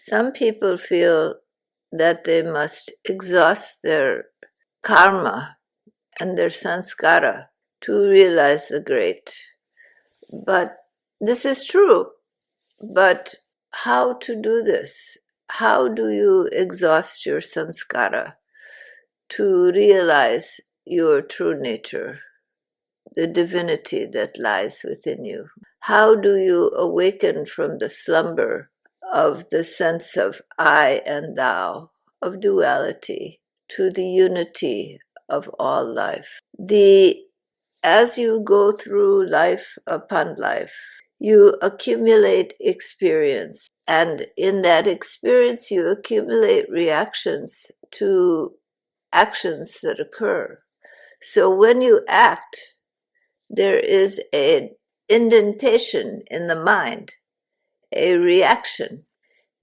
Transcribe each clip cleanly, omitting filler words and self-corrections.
Some people feel that they must exhaust their karma and their samskara to realize the great. But this is true. But how to do this? How do you exhaust your samskara to realize your true nature, the divinity that lies within you? How do you awaken from the slumber of the sense of I and thou, of duality, to the unity of all life? As you go through life upon life, you accumulate experience, and in that experience you accumulate reactions to actions that occur. So when you act, there is an indentation in the mind, a reaction.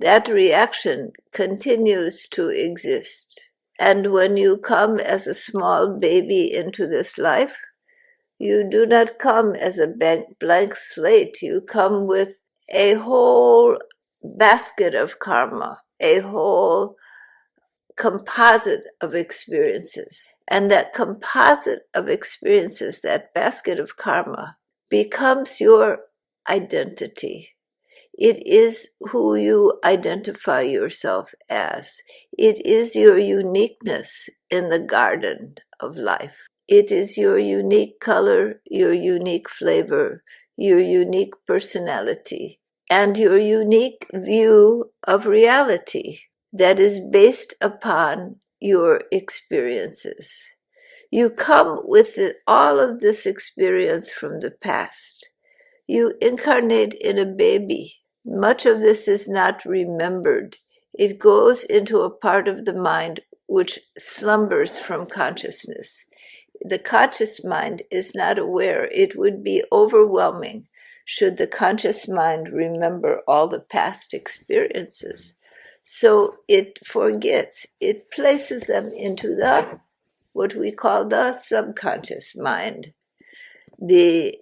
That reaction continues to exist. And when you come as a small baby into this life, you do not come as a blank slate. You come with a whole basket of karma, a whole composite of experiences. And that composite of experiences, that basket of karma, becomes your identity. It is who you identify yourself as. It is your uniqueness in the garden of life. It is your unique color, your unique flavor, your unique personality, and your unique view of reality that is based upon your experiences. You come with all of this experience from the past. You incarnate in a baby. Much of this is not remembered. It goes into a part of the mind which slumbers from consciousness. The conscious mind is not aware. It would be overwhelming should the conscious mind remember all the past experiences. So it forgets. It places them into what we call the subconscious mind. The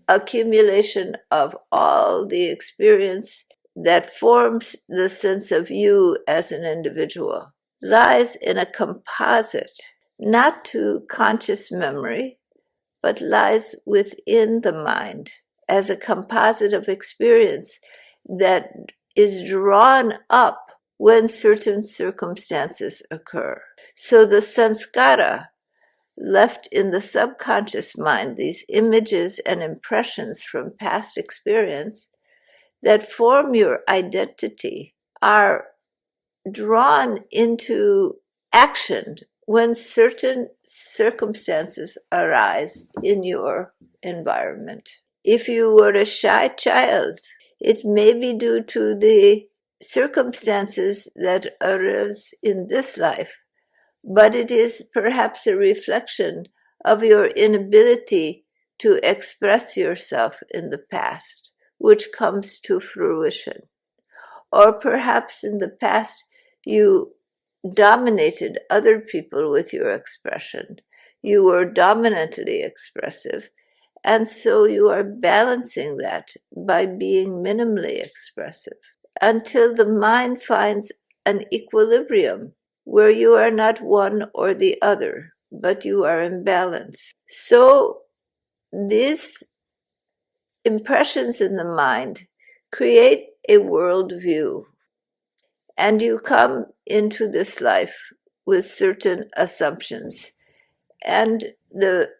accumulation of all the experience that forms the sense of you as an individual lies in a composite, not to conscious memory, but lies within the mind as a composite of experience that is drawn up when certain circumstances occur. So the samskara left in the subconscious mind, these images and impressions from past experience that form your identity, are drawn into action when certain circumstances arise in your environment. If you were a shy child, it may be due to the circumstances that arose in this life, but it is perhaps a reflection of your inability to express yourself in the past, which comes to fruition. Or perhaps in the past you dominated other people with your expression. You were dominantly expressive, and so you are balancing that by being minimally expressive until the mind finds an equilibrium where you are not one or the other, but you are in balance. So these impressions in the mind create a worldview, and you come into this life with certain assumptions. And the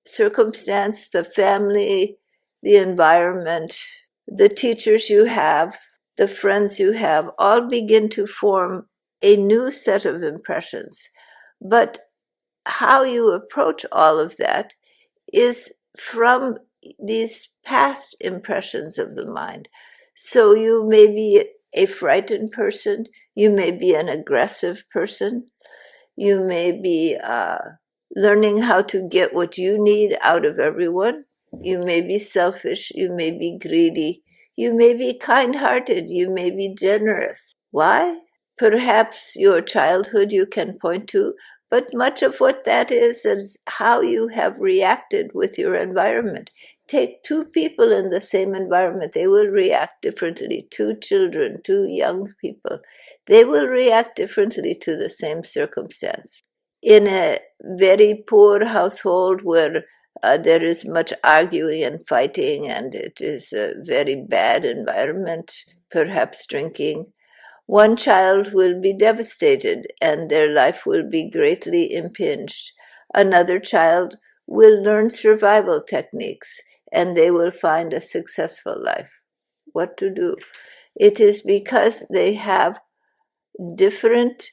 circumstance, the family, the environment, the teachers you have, the friends you have, all begin to form a new set of impressions. But how you approach all of that is from these past impressions of the mind. So you may be a frightened person, you may be an aggressive person, you may be learning how to get what you need out of everyone, you may be selfish, you may be greedy, you may be kind-hearted, you may be generous. Why? Perhaps your childhood you can point to, but much of what that is how you have reacted with your environment. take two people in the same environment, they will react differently. Two children, two young people, they will react differently to the same circumstance. In a very poor household where there is much arguing and fighting, and it is a very bad environment, perhaps drinking, one child will be devastated and their life will be greatly impinged. Another child will learn survival techniques and they will find a successful life. What to do? It is because they have different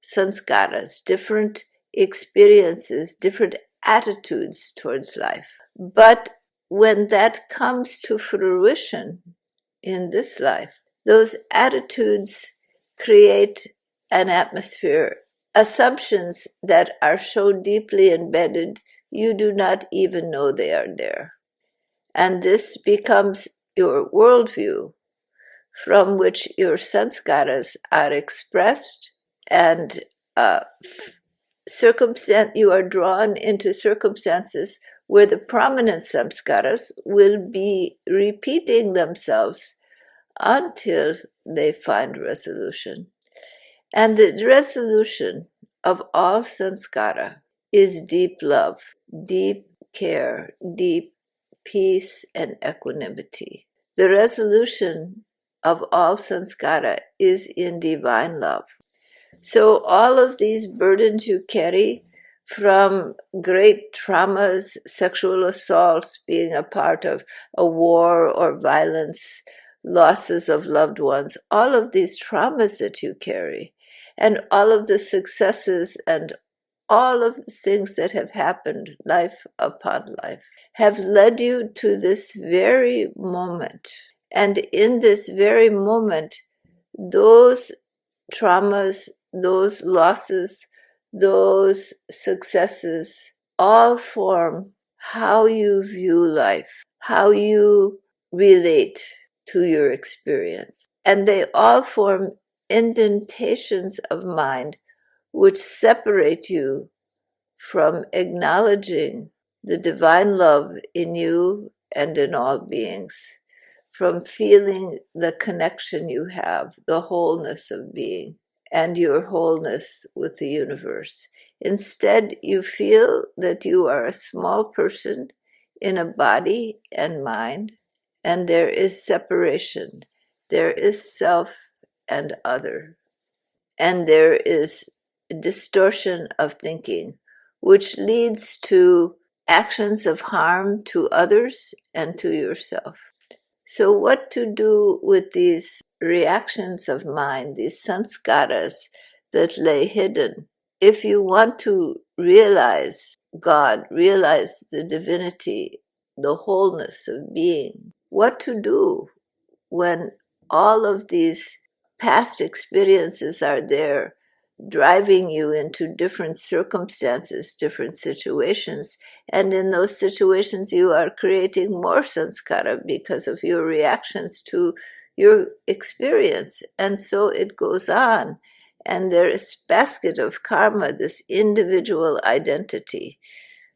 samskaras, different experiences, different attitudes towards life. But when that comes to fruition in this life, those attitudes create an atmosphere, assumptions that are so deeply embedded you do not even know they are there. And this becomes your worldview from which your samskaras are expressed, and you are drawn into circumstances where the prominent samskaras will be repeating themselves until they find resolution. And the resolution of all samskara is deep love, deep care, deep peace and equanimity. The resolution of all samskara is in divine love. So all of these burdens you carry from great traumas, sexual assaults, being a part of a war or violence, losses of loved ones, all of these traumas that you carry, and all of the successes and all of the things that have happened, life upon life, have led you to this very moment. And in this very moment, those traumas, those losses, those successes all form how you view life, how you relate to your experience. And they all form indentations of mind which separate you from acknowledging the divine love in you and in all beings, from feeling the connection you have, the wholeness of being, and your wholeness with the universe. Instead, you feel that you are a small person in a body and mind, and there is separation. There is self and other. And there is distortion of thinking, which leads to actions of harm to others and to yourself. So what to do with these reactions of mind, these samskaras that lay hidden? If you want to realize God, realize the divinity, the wholeness of being, what to do when all of these past experiences are there, driving you into different circumstances, different situations, and in those situations you are creating more samskara because of your reactions to your experience. And so it goes on, and there is basket of karma, this individual identity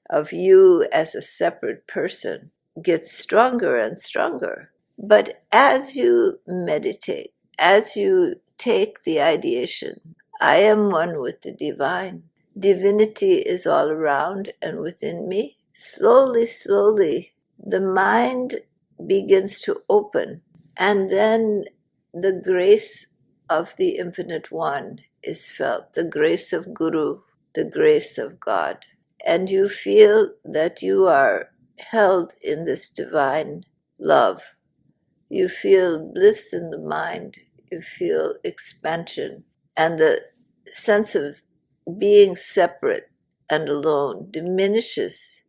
of you as a separate person, gets stronger and stronger. But as you meditate, as you take the ideation, I am one with the divine. Divinity is all around and within me. Slowly, slowly, the mind begins to open, and then the grace of the Infinite One is felt, the grace of Guru, the grace of God. And you feel that you are held in this divine love. You feel bliss in the mind. You feel expansion. And the sense of being separate and alone diminishes.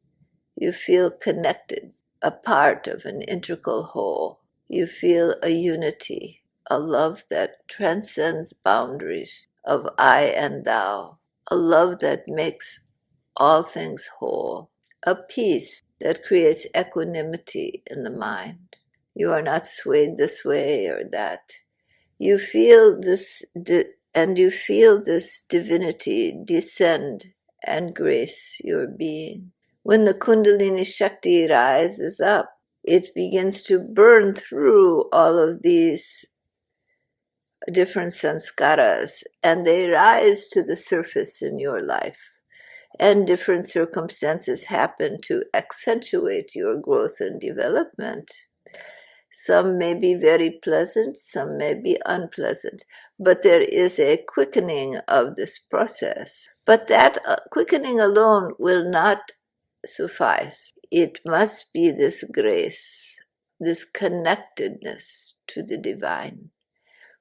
You feel connected, a part of an integral whole. You feel a unity, a love that transcends boundaries of I and thou, a love that makes all things whole, a peace that creates equanimity in the mind. You are not swayed this way or that. You feel this, and you feel this divinity descend and grace your being. When the Kundalini Shakti rises up, it begins to burn through all of these different samskaras, and they rise to the surface in your life. And different circumstances happen to accentuate your growth and development. Some may be very pleasant, some may be unpleasant, but there is a quickening of this process. But that quickening alone will not suffice. It must be this grace, this connectedness to the divine,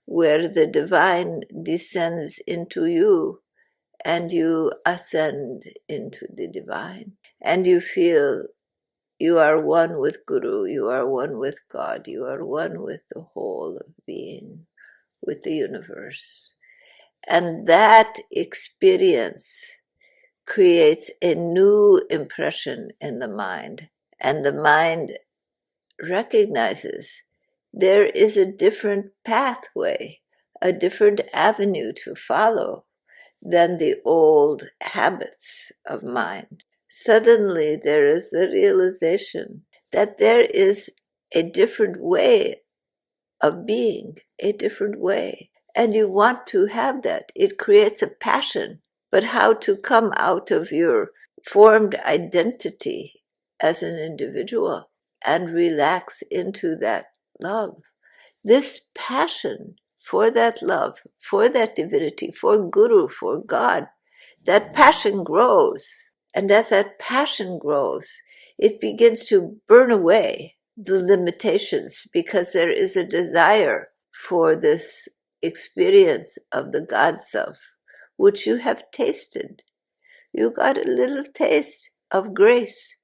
where the divine descends into you and you ascend into the divine, and you feel you are one with Guru, you are one with God, you are one with the whole of being, with the universe. And that experience creates a new impression in the mind, and the mind recognizes there is a different pathway, a different avenue to follow than the old habits of mind. Suddenly there is the realization that there is a different way of being, a different way. And you want to have that. It creates a passion. But how to come out of your formed identity as an individual and relax into that love? This passion for that love, for that divinity, for Guru, for God, that passion grows. And as that passion grows, it begins to burn away the limitations, because there is a desire for this experience of the God Self, which you have tasted. You got a little taste of grace.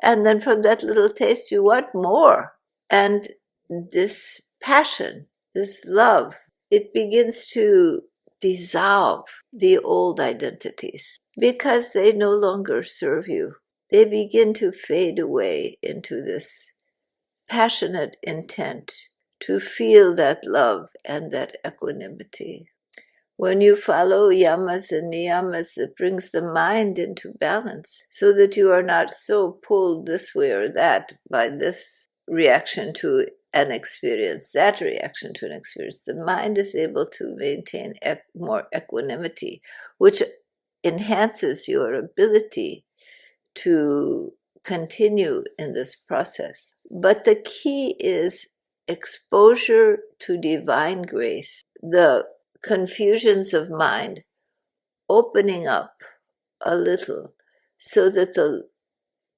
And then from that little taste, you want more. And this passion, this love, it begins to dissolve the old identities because they no longer serve you. They begin to fade away into this passionate intent to feel that love and that equanimity. When you follow yamas and niyamas, it brings the mind into balance so that you are not so pulled this way or that by this reaction to an experience, that reaction to an experience. The mind is able to maintain more equanimity, which enhances your ability to continue in this process. But the key is exposure to divine grace, the confusions of mind opening up a little so that the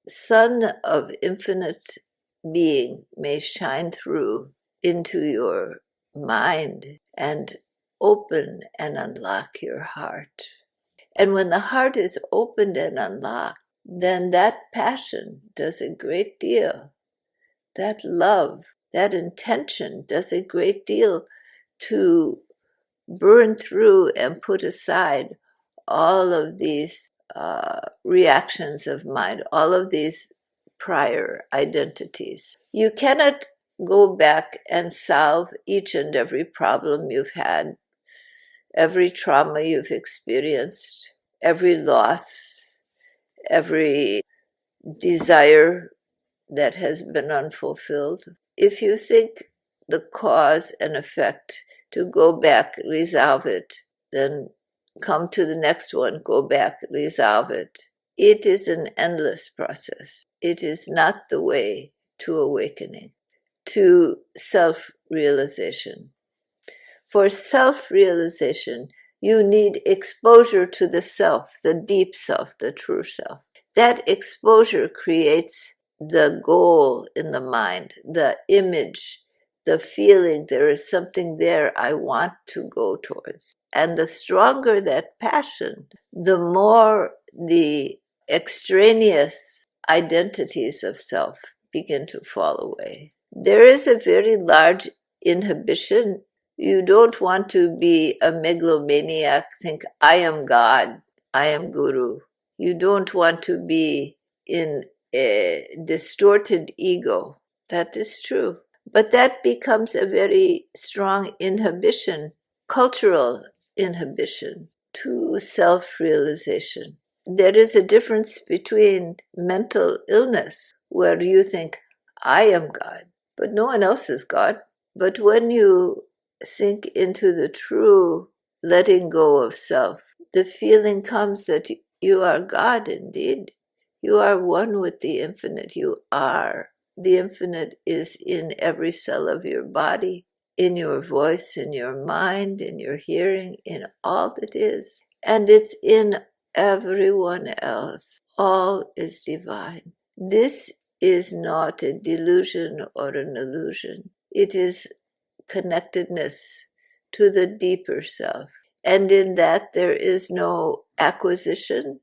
sun of infinite being may shine through into your mind and open and unlock your heart. And when the heart is opened and unlocked, then that passion does a great deal. That love, that intention does a great deal to burn through and put aside all of these reactions of mind, all of these prior identities. You cannot go back and solve each and every problem you've had, every trauma you've experienced, every loss, every desire that has been unfulfilled. If you think the cause and effect, to go back, resolve it, then come to the next one, go back, resolve it. It is an endless process. It is not the way to awakening, to self-realization. For self-realization, you need exposure to the self, the deep self, the true self. That exposure creates the goal in the mind, the image, the feeling there is something there I want to go towards. And the stronger that passion, the more the extraneous identities of self begin to fall away. There is a very large inhibition. You don't want to be a megalomaniac, think, I am God, I am Guru. You don't want to be in a distorted ego. That is true. But that becomes a very strong inhibition, cultural inhibition to self-realization. there is a difference between mental illness, where you think, I am God, but no one else is God. But when you sink into the true letting go of self, the feeling comes that you are God indeed. You are one with the infinite. You are. The infinite is in every cell of your body, in your voice, in your mind, in your hearing, in all that is. And it's in everyone else. All is divine. This is not a delusion or an illusion. It is connectedness to the deeper self. And in that there is no acquisition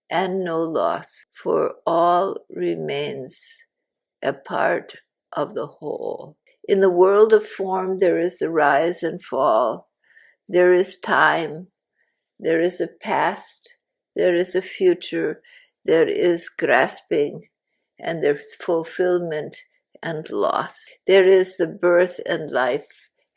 and no loss, for all remains a part of the whole. In the world of form, there is the rise and fall. There is time. There is a past. There is a future. There is grasping, and there's fulfillment and loss. There is the birth and life,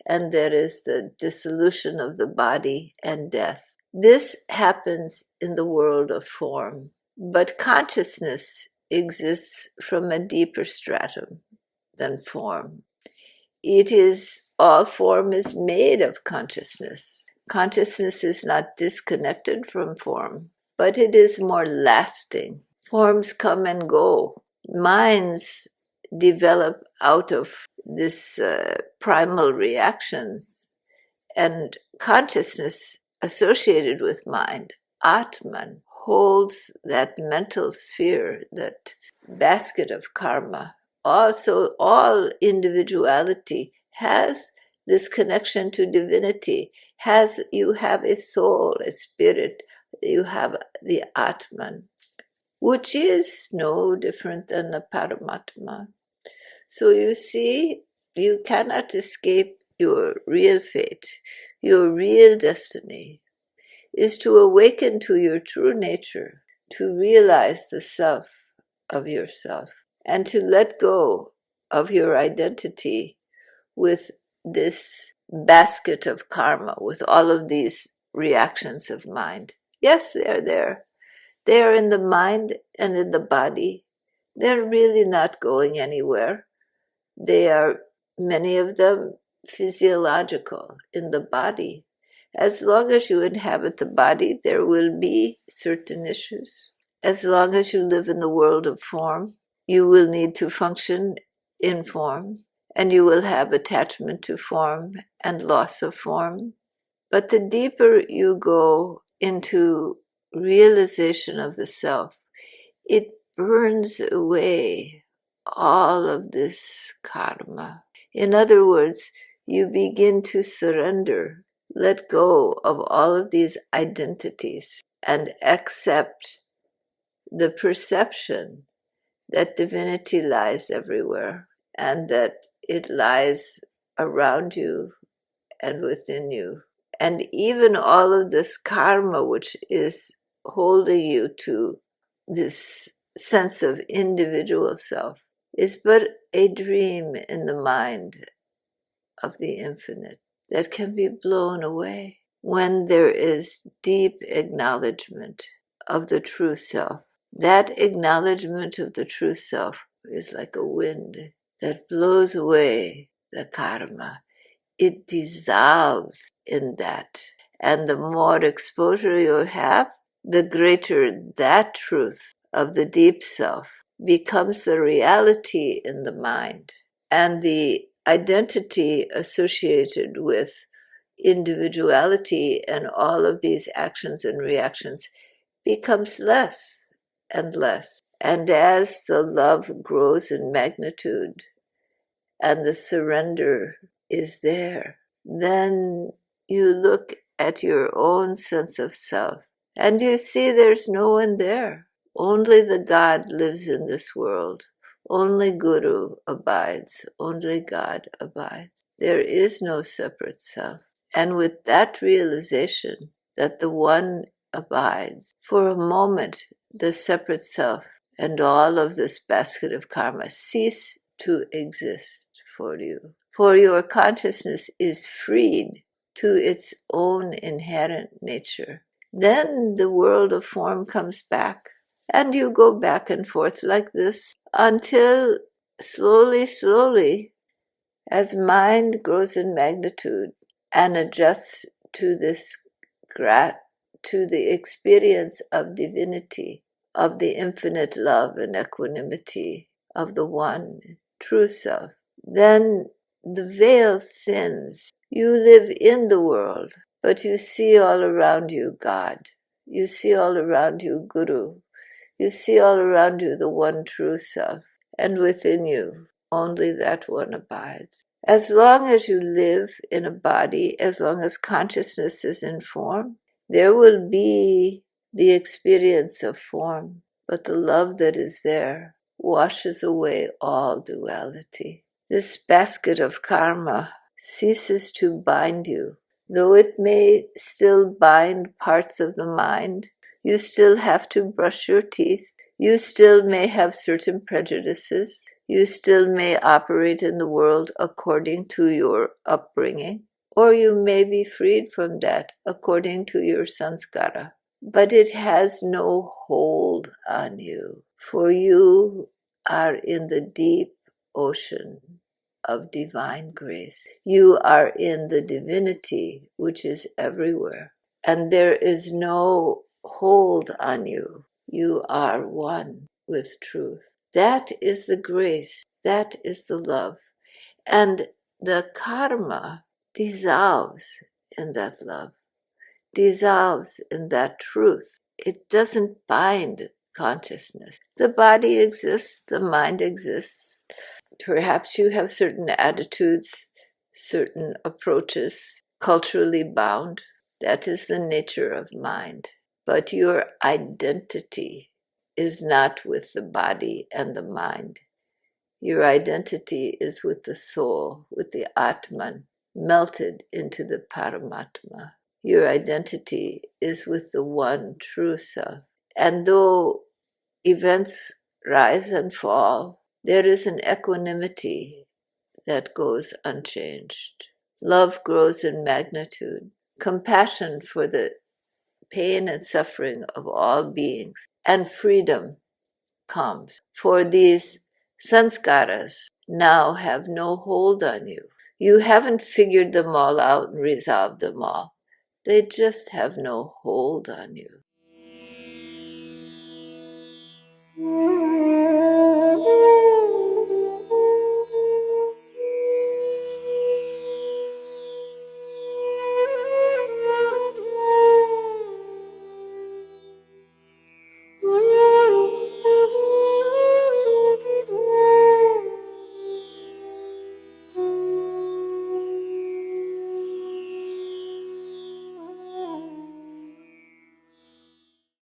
and there is the dissolution of the body and death. This happens in the world of form, but consciousness exists from a deeper stratum than form. It is, all form is made of consciousness. Consciousness is not disconnected from form, but it is more lasting. Forms come and go. Minds develop out of this primal reactions, and consciousness associated with mind, Atman, holds that mental sphere, that basket of karma. Also, all individuality has this connection to divinity. You have a soul, a spirit, you have the Atman, which is no different than the Paramatma. So you see, you cannot escape your real fate. Your real destiny is to awaken to your true nature, to realize the self of yourself, and to let go of your identity with this basket of karma, with all of these reactions of mind. Yes, they are there. They are in the mind and in the body. They're really not going anywhere. They are, many of them, physiological in the body. As long as you inhabit the body, there will be certain issues. As long as you live in the world of form, you will need to function in form, and you will have attachment to form and loss of form. But the deeper you go into realization of the self, it burns away all of this karma. In other words, you begin to surrender, let go of all of these identities, and accept the perception that divinity lies everywhere, and that it lies around you and within you. And even all of this karma, which is holding you to this sense of individual self, is but a dream in the mind of the infinite that can be blown away when there is deep acknowledgement of the true self. That acknowledgement of the true self is like a wind that blows away the karma. It dissolves in that. And the more exposure you have, the greater that truth of the deep self becomes the reality in the mind. And the identity associated with individuality and all of these actions and reactions becomes less and less. And as the love grows in magnitude and the surrender is there, then you look at your own sense of self and you see there's no one there. Only the God lives in this world. Only Guru abides. Only God abides. There is no separate self. And with that realization that the one abides, for a moment the separate self and all of this basket of karma cease to exist for you. For your consciousness is freed to its own inherent nature. then the world of form comes back. And you go back and forth like this until slowly, slowly, as mind grows in magnitude and adjusts to to the experience of divinity, of the infinite love and equanimity of the one true self, then the veil thins. You live in the world, but you see all around you God. You see all around you Guru. You see all around you the one true self, and within you only that one abides. As long as you live in a body, as long as consciousness is in form, there will be the experience of form, but the love that is there washes away all duality. This basket of karma ceases to bind you, though it may still bind parts of the mind. You still have to brush your teeth. You still may have certain prejudices. You still may operate in the world according to your upbringing, or you may be freed from that according to your samskara. But it has no hold on you, for you are in the deep ocean of divine grace. You are in the divinity which is everywhere, and there is no hold on you. You are one with truth. That is the grace, that is the love, and the karma dissolves in that love, dissolves in that truth. It doesn't bind consciousness. The body exists, the mind exists. Perhaps you have certain attitudes, certain approaches, culturally bound. That is the nature of mind. But your identity is not with the body and the mind. Your identity is with the soul, with the Atman, melted into the Paramatma. Your identity is with the one true self. And though events rise and fall, there is an equanimity that goes unchanged. Love grows in magnitude, compassion for the pain and suffering of all beings, and freedom comes. For these samskaras now have no hold on you. You haven't figured them all out and resolved them all. They just have no hold on you.